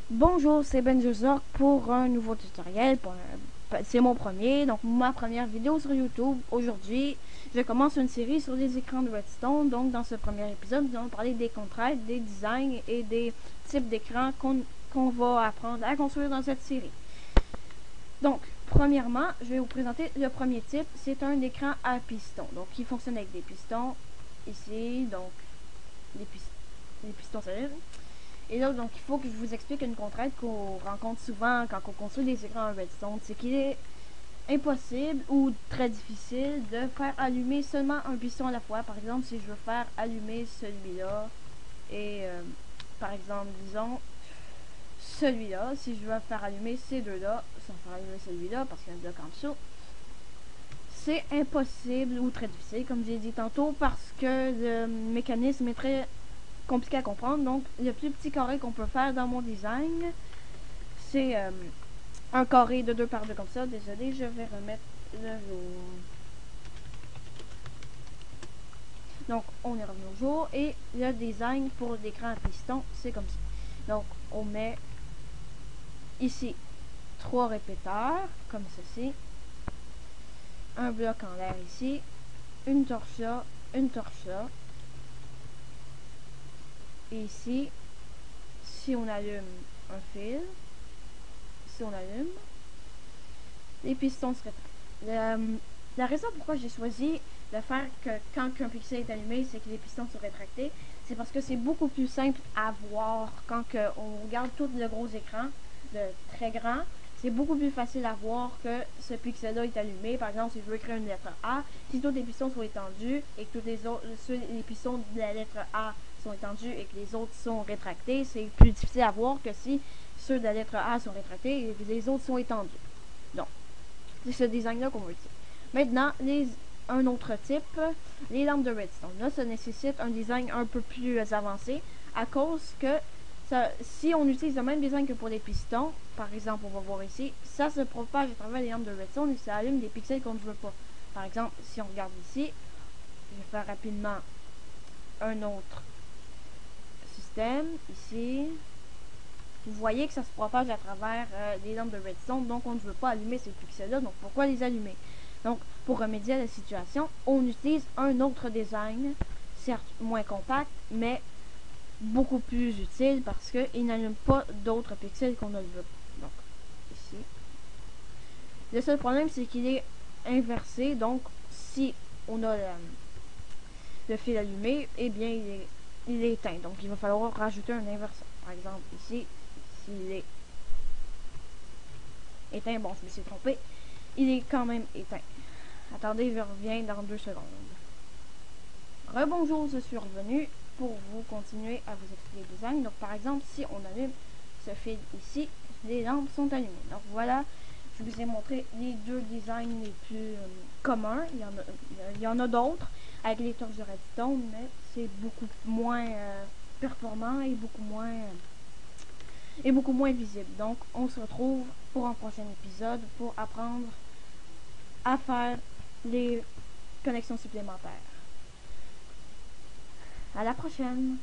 Bonjour, c'est Benjozork pour un nouveau tutoriel. C'est mon premier, donc ma première vidéo sur YouTube. Aujourd'hui, je commence une série sur les écrans de Redstone. Donc, dans ce premier épisode, nous allons parler des contraintes, des designs et des types d'écrans qu'on va apprendre à construire dans cette série. Donc, premièrement, je vais vous présenter le premier type. C'est un écran à piston. Donc, qui fonctionne avec des pistons ici. Donc, les pistons solides. Et là, donc, il faut que je vous explique une contrainte qu'on rencontre souvent quand on construit des écrans en redstone. C'est qu'il est impossible ou très difficile de faire allumer seulement un piston à la fois. Par exemple, si je veux faire allumer celui-là et, par exemple, disons, celui-là, si je veux faire allumer ces deux-là, sans faire allumer celui-là, parce qu'il y a un bloc en dessous, c'est impossible ou très difficile, comme j'ai dit tantôt, parce que le mécanisme est très compliqué à comprendre. Donc, le plus petit carré qu'on peut faire dans mon design, c'est un carré de 2 par 2 comme ça. Désolé, je vais remettre le jour. Donc, on est revenu au jour. Et le design pour l'écran à piston, c'est comme ça. Donc, on met ici 3 répéteurs, comme ceci. Un bloc en l'air ici. Une torche là, une torche là. Et ici, si on allume un fil, si on allume, les pistons se rétractent. La raison pourquoi j'ai choisi de faire que quand un pixel est allumé, c'est que les pistons sont rétractés, c'est parce que c'est beaucoup plus simple à voir quand on regarde tout le gros écran, de très grand. C'est beaucoup plus facile à voir que ce pixel-là est allumé. Par exemple, si je veux écrire une lettre A, si tous les pistons sont étendus et que tous les pistons de la lettre A sont étendus et que les autres sont rétractés, c'est plus difficile à voir que si ceux de la lettre A sont rétractés et que les autres sont étendus. Donc, c'est ce design-là qu'on veut utiliser. Maintenant, un autre type, les lampes de redstone. Là, ça nécessite un design un peu plus avancé à cause que si on utilise le même design que pour les pistons, par exemple, on va voir ici, ça se propage à travers les lampes de redstone et ça allume des pixels qu'on ne veut pas. Par exemple, si on regarde ici, je vais faire rapidement un autre système, ici. Vous voyez que ça se propage à travers les lampes de redstone, donc on ne veut pas allumer ces pixels-là, donc pourquoi les allumer? Donc, pour remédier à la situation, on utilise un autre design, certes moins compact, mais beaucoup plus utile parce qu'il n'allume pas d'autres pixels qu'on ne le veut. Donc, ici. Le seul problème, c'est qu'il est inversé, donc si on a le fil allumé, eh bien, il est éteint. Donc, il va falloir rajouter un inverseur. Par exemple, ici, s'il est éteint, bon, je me suis trompé, il est quand même éteint. Attendez, je reviens dans 2 secondes. Rebonjour, je suis revenu pour vous continuer à vous expliquer le design. Donc, par exemple, si on allume ce fil ici, les lampes sont allumées. Donc, voilà, je vous ai montré les deux designs les plus communs. Il y en a d'autres avec les torches de redstone, mais c'est beaucoup moins performant et beaucoup moins visible. Donc, on se retrouve pour un prochain épisode pour apprendre à faire les connexions supplémentaires. À la prochaine!